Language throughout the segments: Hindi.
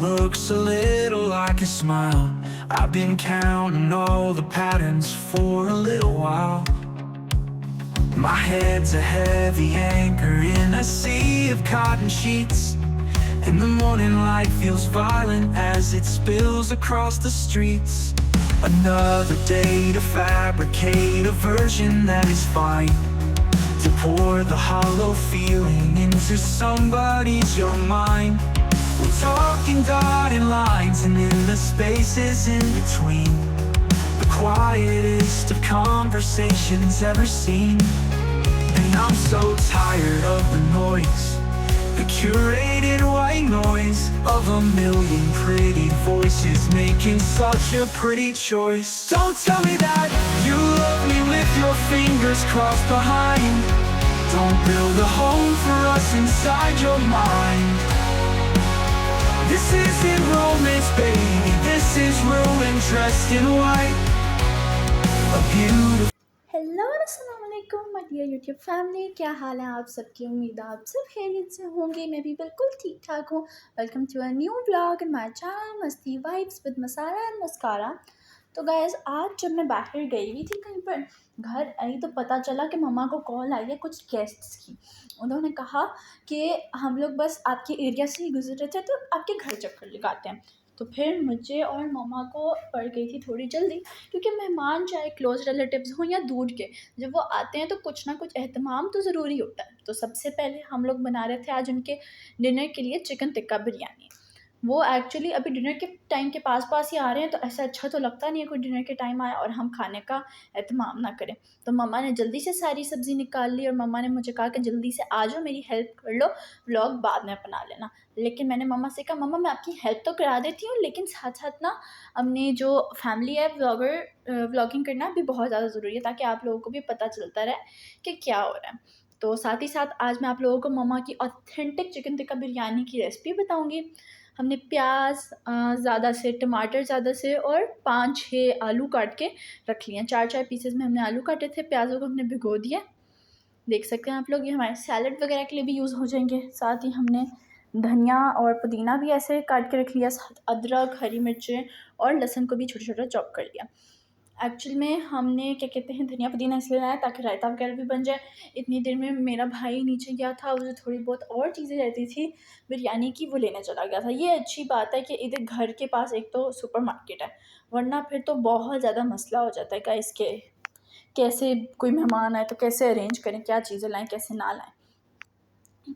looks a little like a smile. I've been counting all the patterns for a little while. My head's a heavy anchor in a sea of cotton sheets, and the morning light feels violent as it spills across the streets. Another day to fabricate a version that is fine, to pour the hollow feeling into somebody's young mind. We're talking dotted lines, and in the spaces in between, the quietest of conversations ever seen. And I'm so tired of the noise, the curated white noise of a million pretty voices making such a pretty choice. Don't tell me that you love me with your fingers crossed behind. Don't build a home for us inside your mind. This isn't romance, baby, this is ruin dressed in white. A beautiful hello अस्सलाम वालेकुम माय डियर यूट्यूब फैमिली, क्या हाल है आप सबकी। उम्मीद है आप सब खैरियत से होंगे। मैं भी बिल्कुल ठीक ठाक हूँ। Welcome to a new vlog in my channel Masti vibes with Masala and mascara. तो गाइस, आज जब मैं बाहर गई हुई थी कहीं पर, घर आई तो पता चला कि मम्मा को कॉल आई है कुछ गेस्ट्स की। उन्होंने कहा कि हम लोग बस आपके एरिया से ही गुजर रहे थे तो आपके घर चक्कर लगाते हैं। तो फिर मुझे और मम्मा को पड़ गई थी थोड़ी जल्दी, क्योंकि मेहमान चाहे क्लोज रिलेटिव्स हों या दूर के, जब वो आते हैं तो कुछ ना कुछ एहतमाम तो ज़रूरी होता है। तो सबसे पहले हम लोग बना रहे थे आज उनके डिनर के लिए चिकन टिक्का बिरयानी। वो एक्चुअली अभी डिनर के टाइम के पास ही आ रहे हैं, तो ऐसा अच्छा तो लगता नहीं है कोई डिनर के टाइम आए और हम खाने का एहतमाम ना करें। तो मम्मा ने जल्दी से सारी सब्ज़ी निकाल ली और मम्मा ने मुझे कहा कि जल्दी से आ जाओ, मेरी हेल्प कर लो, व्लॉग बाद में बना लेना। लेकिन मैंने मम्मा से कहा मम्मा मैं आपकी हेल्प तो करा देती हूँ, लेकिन साथ साथ ना अपनी जो फैमिली है व्लॉगिंग करना भी बहुत ज़्यादा ज़रूरी है, ताकि आप लोगों को भी पता चलता रहे कि क्या हो रहा है। तो साथ ही साथ आज मैं आप लोगों को मम्मा की ऑथेंटिक चिकन टिक्का बिरयानी की रेसिपी बताऊँगी। हमने प्याज ज़्यादा से, टमाटर ज़्यादा से और 5-6 आलू काट के रख लिए हैं। 4-4 पीसेस में हमने आलू काटे थे। प्याज़ों को हमने भिगो दिया। देख सकते हैं आप लोग, ये हमारे सैलड वगैरह के लिए भी यूज़ हो जाएंगे। साथ ही हमने धनिया और पुदीना भी ऐसे काट के रख लिया, साथ अदरक, हरी मिर्चें और लहसुन को भी छोटा छोटा चॉप कर लिया। एक्चुअल में हमने क्या कहते हैं धनिया पुदीना इसलिए लाया ताकि रायता वगैरह भी बन जाए। इतनी देर में मेरा भाई नीचे गया था, उसे थोड़ी बहुत और चीज़ें रहती थी बिरयानी की, वो लेने चला गया था। ये अच्छी बात है कि इधर घर के पास एक तो सुपर मार्केट है, वरना फिर तो बहुत ज़्यादा मसला हो जाता है का इसके, कैसे कोई मेहमान आए तो कैसे अरेंज करें, क्या चीज़ें लाएँ कैसे ना लाएँ।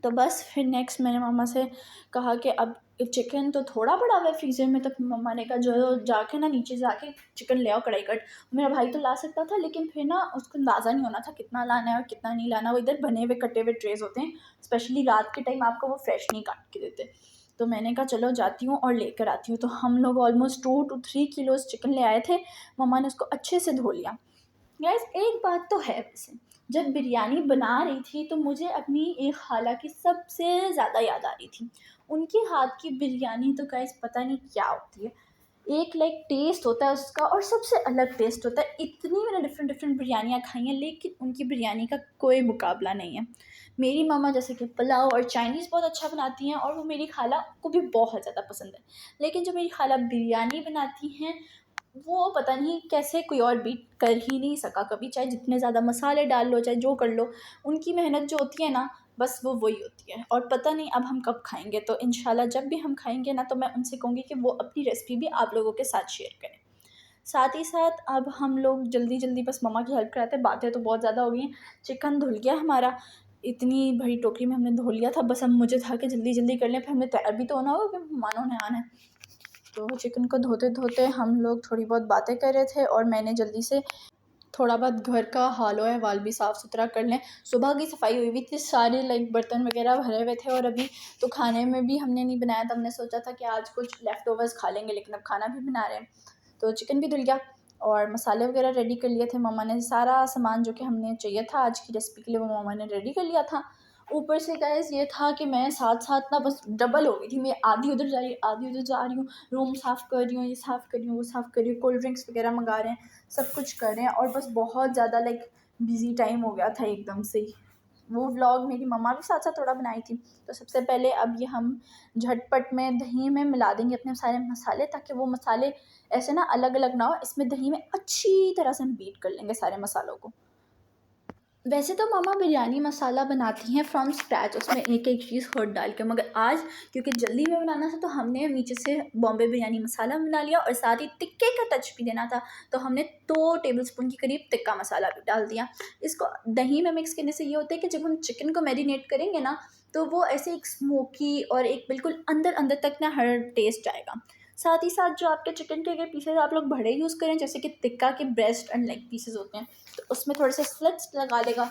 तो बस फिर नेक्स्ट मैंने मम्मा से कहा कि अब चिकन तो थोड़ा पड़ा हुआ है फ्रीज़र में, तो मम्मा ने कहा जो जाके ना नीचे जाके चिकन ले आओ कढ़ाई कट। मेरा भाई तो ला सकता था, लेकिन फिर ना उसको अंदाज़ा नहीं होना था कितना लाना है और कितना नहीं लाना। वो इधर बने हुए कटे हुए ट्रेज़ होते हैं, स्पेशली रात के टाइम आपको वो फ्रेश नहीं काट के देते। तो मैंने कहा चलो जाती हूँ और लेकर आती हूँ। तो हम लोग ऑलमोस्ट 2 to 3 किलोज़ चिकन ले आए थे। मम्मा ने उसको अच्छे से धो लिया। गाइस, एक बात तो है वैसे, जब बिरयानी बना रही थी तो मुझे अपनी एक खाला की सबसे ज़्यादा याद आ रही थी। उनके हाथ की बिरयानी तो गाइस पता नहीं क्या होती है। एक लाइक टेस्ट होता है उसका और सबसे अलग टेस्ट होता है। इतनी मैंने डिफरेंट डिफरेंट बिरयानियाँ खाई हैं, लेकिन उनकी बिरयानी का कोई मुकाबला नहीं है। मेरी मम्मा जैसे कि पुलाव और चाइनीज़ बहुत अच्छा बनाती हैं और वो मेरी खाला को भी बहुत ज़्यादा पसंद है। लेकिन जो मेरी खाला बिरयानी बनाती हैं, वो पता नहीं कैसे कोई और बीट कर ही नहीं सका कभी, चाहे जितने ज़्यादा मसाले डाल लो चाहे जो कर लो। उनकी मेहनत जो होती है ना, बस वो वही होती है। और पता नहीं अब हम कब खाएंगे, तो इंशाल्लाह जब भी हम खाएंगे ना, तो मैं उनसे कहूँगी कि वो अपनी रेसिपी भी आप लोगों के साथ शेयर करें। साथ ही साथ अब हम लोग जल्दी जल्दी बस मम्मा की हेल्प कराते हैं। बातें तो बहुत ज़्यादा हो गई हैं। चिकन धुल गया हमारा, इतनी बड़ी टोकरी में हमने धो लिया था। बस अब मुझे था कि जल्दी जल्दी कर लें, फिर हमें तैयार भी तो होना होगा क्योंकि मेहमानों ने आना है। तो चिकन को धोते धोते हम लोग थोड़ी बहुत बातें कर रहे थे और मैंने जल्दी से थोड़ा बहुत घर का हाल अहवाल भी साफ़ सुथरा कर लें। सुबह की सफाई हुई हुई थी, सारे लाइक बर्तन वगैरह भरे हुए थे और अभी तो खाने में भी हमने नहीं बनाया था। हमने सोचा था कि आज कुछ लेफ़्ट ओवर्स खा लेंगे, लेकिन अब खाना भी बना रहे हैं। तो चिकन भी धुल गया और मसाले वगैरह रेडी कर लिए थे। मम्मा ने सारा सामान जो कि हमें चाहिए था आज की रेसिपी के लिए, वो मम्मा ने रेडी कर लिया था। ऊपर से गाइस ये था कि मैं साथ साथ ना बस डबल हो गई थी। मैं आधी उधर जा रही आधी उधर जा रही हूँ, रूम साफ़ कर रही हूँ, ये साफ़ कर रही हूँ, वो साफ़ कर रही हूँ, कोल्ड ड्रिंक्स वगैरह मंगा रहे हैं, सब कुछ कर रहे हैं और बस बहुत ज़्यादा लाइक बिज़ी टाइम हो गया था एकदम से ही। वो व्लॉग मेरी मम्मा भी साथ साथ थोड़ा बनाई थी। तो सबसे पहले अब ये हम झटपट में दही में मिला देंगे अपने सारे मसाले, ताकि वो मसाले ऐसे ना अलग अलग ना हो। इसमें दही में अच्छी तरह से हम बीट कर लेंगे सारे मसालों को। वैसे तो मम्मा बिरयानी मसाला बनाती हैं फ्रॉम स्क्रैच, उसमें एक एक चीज़ खुद डाल के, मगर आज क्योंकि जल्दी में बनाना था तो हमने नीचे से बॉम्बे बिरयानी मसाला बना लिया और साथ ही टिक्के का टच भी देना था, तो हमने 2 टेबलस्पून के करीब टिक्का मसाला भी डाल दिया। इसको दही में मिक्स करने से ये होता है कि जब हम चिकन को मैरिनेट करेंगे ना, तो वो ऐसे एक स्मोकी और एक बिल्कुल अंदर अंदर तक ना हर टेस्ट आएगा। साथ ही साथ जो आपके चिकन के अगर पीसेज आप लोग बड़े यूज़ करें, जैसे कि टिक्का के ब्रेस्ट एंड लेग पीसेज होते हैं, तो उसमें थोड़े से स्लिट्स लगा देगा।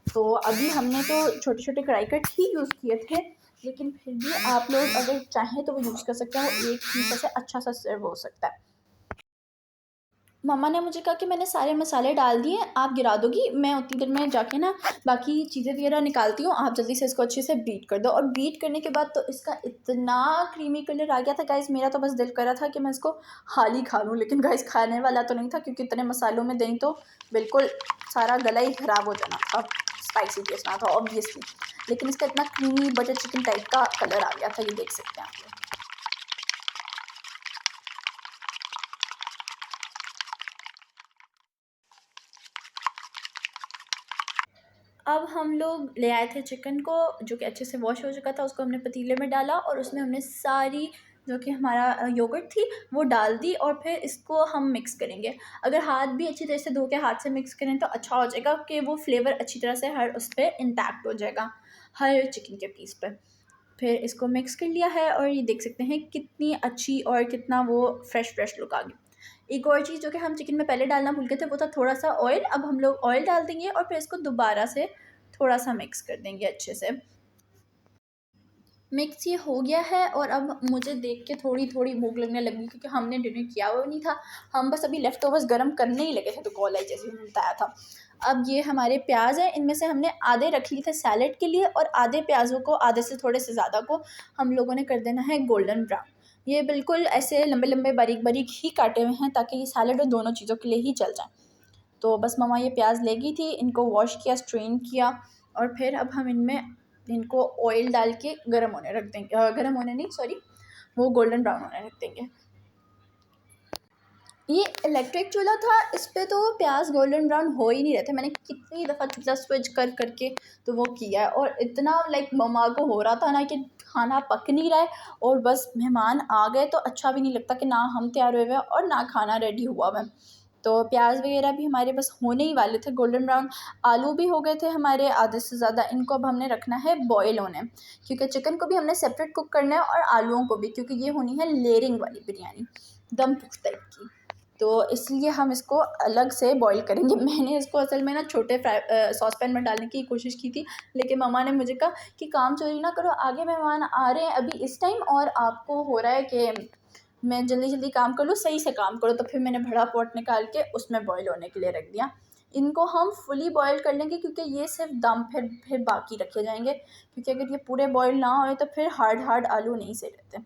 तो अभी हमने तो छोटे छोटे कढ़ाई कट ही यूज़ किए थे, लेकिन फिर भी आप लोग अगर चाहें तो वो यूज़ कर सकते हैं, वो एक पीस से अच्छा सा सर्व हो सकता है। मम्मा ने मुझे कहा कि मैंने सारे मसाले डाल दिए, आप गिरा दोगी, मैं उतनी देर में जाके ना बाकी चीज़ें वगैरह निकालती हूँ, आप जल्दी से इसको अच्छे से बीट कर दो। और बीट करने के बाद तो इसका इतना क्रीमी कलर आ गया था गाइस, मेरा तो बस दिल कर रहा था कि मैं इसको हाल ही खा लूँ, लेकिन गाइस खाने वाला तो नहीं था, क्योंकि इतने मसालों में दही तो बिल्कुल सारा गला ही ख़राब हो जाना था, स्पाइसी टेस्ट ना था ऑब्वियसली। लेकिन इसका इतना क्रीमी बटर चिकन टाइप का कलर आ गया था, ये देख सकते हैं आप लोग। अब हम लोग ले आए थे चिकन को, जो कि अच्छे से वॉश हो चुका था, उसको हमने पतीले में डाला और उसमें हमने सारी जो कि हमारा योगर्ट थी वो डाल दी, और फिर इसको हम मिक्स करेंगे। अगर हाथ भी अच्छी तरह से धो के हाथ से मिक्स करें तो अच्छा हो जाएगा, कि वो फ्लेवर अच्छी तरह से हर उस पर इंटैक्ट हो जाएगा, हर चिकन के पीस पर। फिर इसको मिक्स कर लिया है और ये देख सकते हैं कितनी अच्छी और कितना वो फ्रेश फ्रेश लुक आ गई। एक और चीज़ जो कि हम चिकन में पहले डालना भूल गए थे, वो था थोड़ा सा ऑयल। अब हम लोग ऑयल डाल देंगे और फिर इसको दोबारा से थोड़ा सा मिक्स कर देंगे अच्छे से। मिक्स ये हो गया है और अब मुझे देख के थोड़ी थोड़ी भूख लगने लगी, क्योंकि हमने डिनर किया हुआ नहीं था, हम बस अभी लेफ्ट ओवर्स गर्म करने ही लगे थे, तो कॉल आई जैसे मैंने बताया था। अब ये हमारे प्याज हैं, इनमें से हमने आधे रख लिए थे सैलेड के लिए, और आधे प्याज़ों को, आधे से थोड़े से ज़्यादा को हम लोगों ने कर देना है गोल्डन ब्राउन। ये बिल्कुल ऐसे लंबे लंबे बारीक बारीक ही काटे हुए हैं, ताकि ये सैलेड और दोनों चीज़ों के लिए ही चल जाए। तो बस मम्मा ये प्याज ले गई थी, इनको वॉश किया, स्ट्रेन किया, और फिर अब हम इनमें इनको ऑयल डाल के गर्म होने रख देंगे, गर्म होने नहीं सॉरी, वो गोल्डन ब्राउन होने रख देंगे। ये इलेक्ट्रिक चूल्हा था, इस पे तो प्याज गोल्डन ब्राउन हो ही नहीं रहे थे, मैंने कितनी दफ़ा चूल्हा स्विच कर करके तो वो किया है, और इतना लाइक मम्मा को हो रहा था ना कि खाना पक नहीं रहा है, और बस मेहमान आ गए तो अच्छा भी नहीं लगता कि ना हम तैयार हुए हुए हैं और ना खाना रेडी हुआ हुआ है। तो प्याज वगैरह भी हमारे बस होने ही वाले थे गोल्डन ब्राउन। आलू भी हो गए थे हमारे आधे से ज़्यादा, इनको अब हमने रखना है बॉयल होने, क्योंकि चिकन को भी हमने सेपरेट कुक करना है और आलूओं को भी, क्योंकि ये होनी है लेयरिंग वाली बिरयानी, दम टाइप की। तो इसलिए हम इसको अलग से बॉईल करेंगे। मैंने इसको असल में ना छोटे सॉस पैन में डालने की कोशिश की थी, लेकिन मम्मा ने मुझे कहा कि काम चोरी ना करो, आगे मेहमान आ रहे हैं अभी इस टाइम, और आपको हो रहा है कि मैं जल्दी जल्दी काम कर लूँ, सही से काम करो। तो फिर मैंने बड़ा पॉट निकाल के उसमें बॉईल होने के लिए रख दिया। इनको हम फुली बॉईल कर लेंगे, क्योंकि ये सिर्फ दम फिर बाकी रखे जाएंगे, क्योंकि अगर ये पूरे बॉईल ना होए तो फिर हार्ड हार्ड आलू नहीं सही रहते।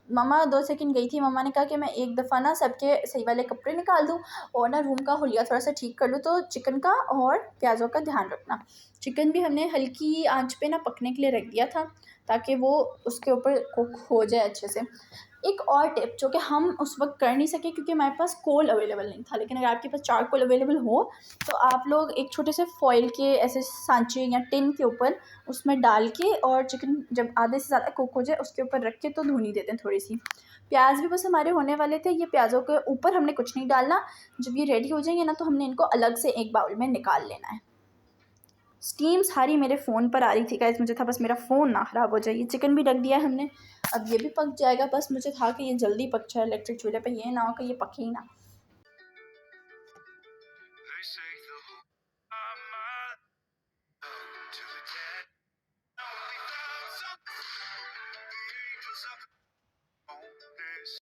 मम्मा 2 सेकंड गई थी, मम्मा ने कहा कि मैं एक दफ़ा ना सबके सही वाले कपड़े निकाल दूँ और ना रूम का हुलिया थोड़ा सा ठीक कर लूँ, तो चिकन का और प्याज़ों का ध्यान रखना। चिकन भी हमने हल्की आंच पे ना पकने के लिए रख दिया था, ताकि वो उसके ऊपर कुक हो जाए अच्छे से। एक और टिप जो कि हम उस वक़्त कर नहीं सके, क्योंकि हमारे पास कोल अवेलेबल नहीं था, लेकिन अगर आपके पास चारकोल अवेलेबल हो तो आप लोग एक छोटे से फॉइल के ऐसे सांचे या टिन के ऊपर उसमें डाल के, और चिकन जब आधे से ज़्यादा कुक हो जाए उसके ऊपर रख के तो धुनी देते हैं थोड़ी सी। प्याज भी बस हमारे होने वाले थे, ये प्याज़ों के ऊपर हमने कुछ नहीं डालना। जब ये रेडी हो जाएंगे ना, तो हमने इनको अलग से एक बाउल में निकाल लेना है। स्टीम सारी मेरे फ़ोन पर आ रही थी गाइस, मुझे था बस मेरा फ़ोन ना ख़राब हो जाए। ये चिकन भी रख दिया है हमने, अब ये भी पक जाएगा, बस मुझे था कि ये जल्दी पक जाए इलेक्ट्रिक चूल्हे पे, ये ना हो कि ये पके ही ना। They say the whole of my love to the dead. Only thousands, the angels of this.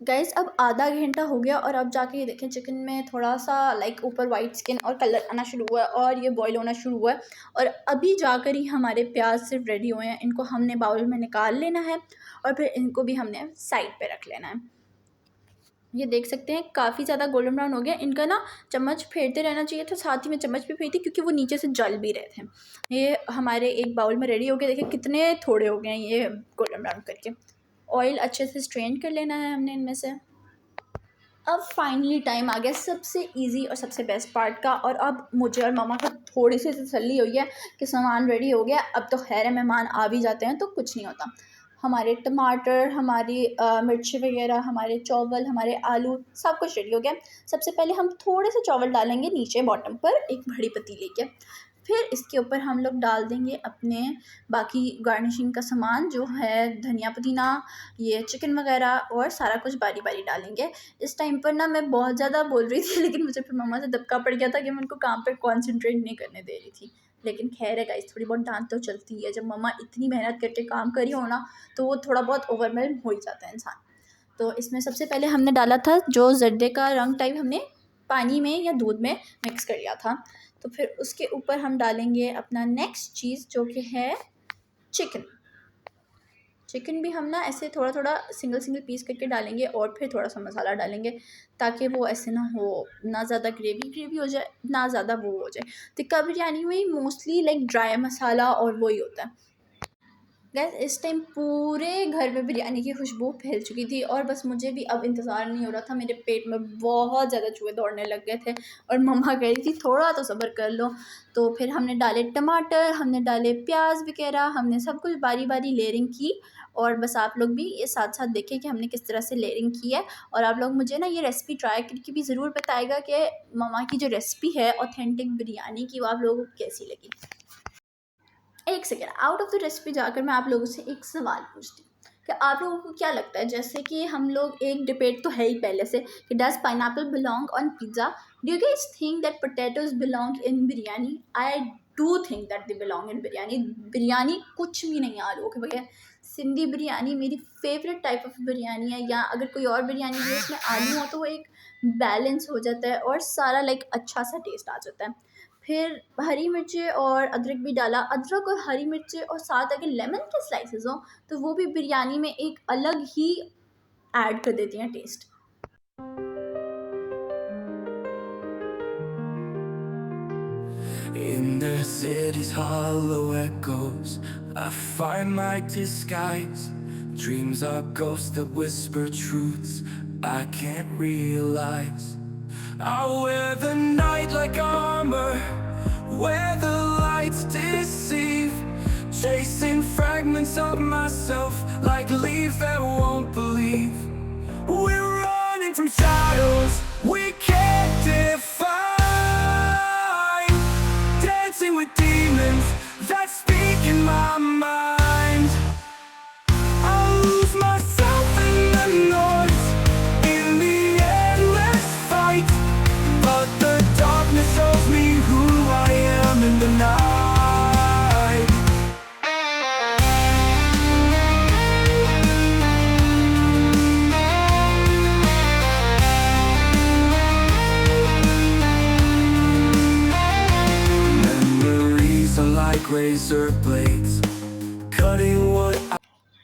Guys अब आधा घंटा हो गया और अब जाके ये देखें चिकन में थोड़ा सा लाइक ऊपर वाइट स्किन और कलर आना शुरू हुआ है, और ये बॉईल होना शुरू हुआ है, और अभी जाकर ही हमारे प्याज सिर्फ रेडी हुए हैं। इनको हमने बाउल में निकाल लेना है और फिर इनको भी हमने साइड पे रख लेना है। ये देख सकते हैं काफ़ी ज़्यादा गोल्डन ब्राउन हो गया। इनका ना चम्मच फेरते रहना चाहिए था, साथ ही में चम्मच भी फेरती क्योंकि वो नीचे से जल भी रहे थे। ये हमारे एक बाउल में रेडी हो गए। देखिए कितने थोड़े हो गए हैं ये गोल्डन ब्राउन करके। ऑयल अच्छे से स्ट्रेन कर लेना है हमने इनमें से। अब फाइनली टाइम आ गया सबसे इजी और सबसे बेस्ट पार्ट का, और अब मुझे और मामा को थोड़ी सी तसल्ली हुई है कि सामान रेडी हो गया। अब तो खैर है, मेहमान आ भी जाते हैं तो कुछ नहीं होता। हमारे टमाटर, हमारी मिर्ची वगैरह, हमारे चावल, हमारे आलू, सब कुछ रेडी हो गया। सबसे पहले हम थोड़े से चावल डालेंगे नीचे बॉटम पर एक बड़ी पतीले के। फिर इसके ऊपर हम लोग डाल देंगे अपने बाकी गार्निशिंग का सामान जो है धनिया पुदीना, ये चिकन वगैरह, और सारा कुछ बारी बारी डालेंगे। इस टाइम पर ना मैं बहुत ज़्यादा बोल रही थी लेकिन मुझे फिर मम्मा से दबका पड़ गया था कि मैं उनको काम पे कॉन्सेंट्रेट नहीं करने दे रही थी। लेकिन खैर है गाइस, थोड़ी बहुत डांट तो चलती है। जब मम्मा इतनी मेहनत करके काम करी हो ना तो वो थोड़ा बहुत ओवरवेल्म हो ही जाता है इंसान। तो इसमें सबसे पहले हमने डाला था जो जर्दे का रंग टाइप, हमने पानी में या दूध में मिक्स कर लिया था। तो फिर उसके ऊपर हम डालेंगे अपना नेक्स्ट चीज़ जो कि है चिकन। चिकन भी हम ना ऐसे थोड़ा थोड़ा सिंगल सिंगल पीस करके डालेंगे, और फिर थोड़ा सा मसाला डालेंगे ताकि वो ऐसे ना हो, ना ज़्यादा ग्रेवी ग्रेवी हो जाए ना ज़्यादा वो हो जाए। टिक्का बिरयानी में मोस्टली लाइक ड्राई मसाला और वही होता है। गैस इस टाइम पूरे घर में बिरयानी की खुशबू फैल चुकी थी, और बस मुझे भी अब इंतज़ार नहीं हो रहा था। मेरे पेट में बहुत ज़्यादा चूहे दौड़ने लग गए थे, और मम्मा कह रही थी थोड़ा तो सब्र कर लो। तो फिर हमने डाले टमाटर, हमने डाले प्याज वगैरह, हमने सब कुछ बारी बारी लेयरिंग की। और बस आप लोग भी ये साथ साथ देखें कि हमने किस तरह से लेयरिंग की है। और आप लोग मुझे ना ये रेसिपी ट्राई करके भी ज़रूर बताएगा कि मम्मा की जो रेसिपी है ऑथेंटिक बिरयानी की, वो आप लोगों को कैसी लगी। एक second, out of the recipe जाकर मैं आप लोगों से एक सवाल पूछती हूँ कि आप लोगों को क्या लगता है, जैसे कि हम लोग एक डिबेट तो है ही पहले से कि does pineapple belong on pizza, do you guys think that potatoes belong in biryani? I do think that they belong in biryani. Biryani कुछ भी नहीं है आलूओं के बगैर। सिंधी बिरयानी मेरी फेवरेट टाइप ऑफ बिरयानी है, या अगर कोई और बिरयानी भी उसमें आलू हो तो वो एक बैलेंस हो जाता है और सारा लाइक अच्छा सा टेस्ट आ जाता है। फिर हरी मिर्ची और अदरक भी डाला। अदरक और हरी मिर्ची और साथ अगर लेमन के स्लाइसेस हों तो वो भी बिरयानी में एक अलग ही ऐड कर देती हैं test. In the city's hollow echoes, I find my disguise. Dreams are ghosts that whisper truths I can't realize. I wear the night like armor, where the lights deceive, chasing fragments of myself like a leaf that won't believe. We're running from shadows we can't define, dancing with demons that speak in my mind. I lose myself in the noise, in the endless fight, but the darkness shows me who I am in the night. Memories are like razor blades, cutting what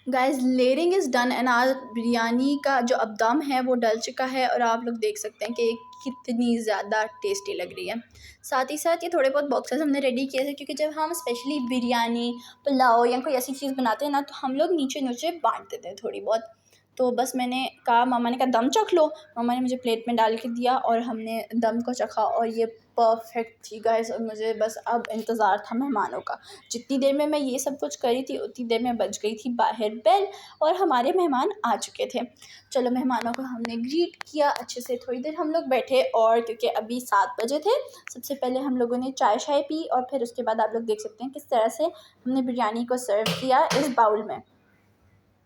guys layering is done and आज बिरयानी का जो अब दम है वो डल चुका है, और आप लोग देख सकते हैं कि ये कितनी ज़्यादा टेस्टी लग रही है। साथ ही साथ ये थोड़े बहुत बॉक्सेस हमने रेडी किए थे, क्योंकि जब हम स्पेशली बिरयानी, पुलाव या कोई ऐसी चीज़ बनाते हैं ना तो हम लोग नीचे नीचे बांट देते हैं थोड़ी बहुत। तो बस मैंने कहा, मामा ने कहा दम चख लो। मामा ने मुझे प्लेट में डाल के दिया और हमने दम को चखा, और ये परफेक्ट थी गाइस। और मुझे बस अब इंतज़ार था मेहमानों का। जितनी देर में मैं ये सब कुछ करी थी उतनी देर में बज गई थी बाहर बेल, और हमारे मेहमान आ चुके थे। चलो मेहमानों को हमने ग्रीट किया अच्छे से, थोड़ी देर हम लोग बैठे, और क्योंकि अभी 7 बजे थे, सबसे पहले हम लोगों ने चाय शाय पी, और फिर उसके बाद आप लोग देख सकते हैं किस तरह से हमने बिरयानी को सर्व किया इस बाउल में।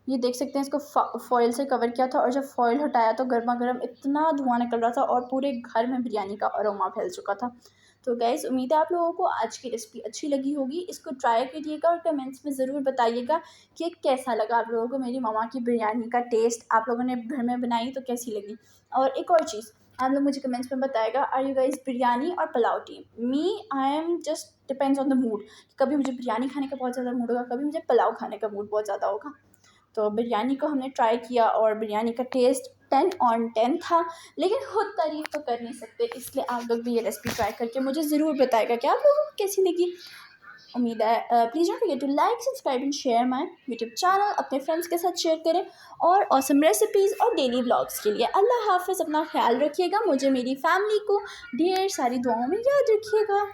ये देख सकते हैं, इसको फॉइल से कवर किया था, और जब फॉइल हटाया तो गर्मा गर्म इतना धुआं निकल रहा था और पूरे घर में बिरयानी का अरोमा फैल चुका था। तो गाइस उम्मीद है आप लोगों को आज की रेसिपी अच्छी लगी होगी। इसको ट्राई करिएगा और कमेंट्स में ज़रूर बताइएगा कि कैसा लगा आप लोगों को मेरी मम्मा की बिरयानी का टेस्ट। आप लोगों ने घर में बनाई तो कैसी लगी। और एक और चीज़, आप लोग मुझे कमेंट्स में बताएगा, आर यू गाइस बिरयानी और pulao team? Me I am just depends on the mood. कभी मुझे बिरयानी खाने का बहुत ज़्यादा मूड होगा, कभी मुझे पुलाव खाने का मूड बहुत ज़्यादा होगा। तो बिरयानी को हमने ट्राई किया और बिरयानी का टेस्ट 10/10 था, लेकिन खुद तारीफ़ तो कर नहीं सकते, इसलिए आप लोग भी ये रेसिपी ट्राई करके मुझे ज़रूर बताएगा कि आप लोगों को कैसी लगी। उम्मीद है please don't forget to like, subscribe and share my YouTube channel. अपने फ्रेंड्स के साथ शेयर करें और ऑसम रेसिपीज़ और डेली व्लॉग्स के लिए। अल्लाह हाफ़िज़, अपना ख्याल रखिएगा, मुझे मेरी फैमिली को ढेर सारी दुआओं में याद रखिएगा।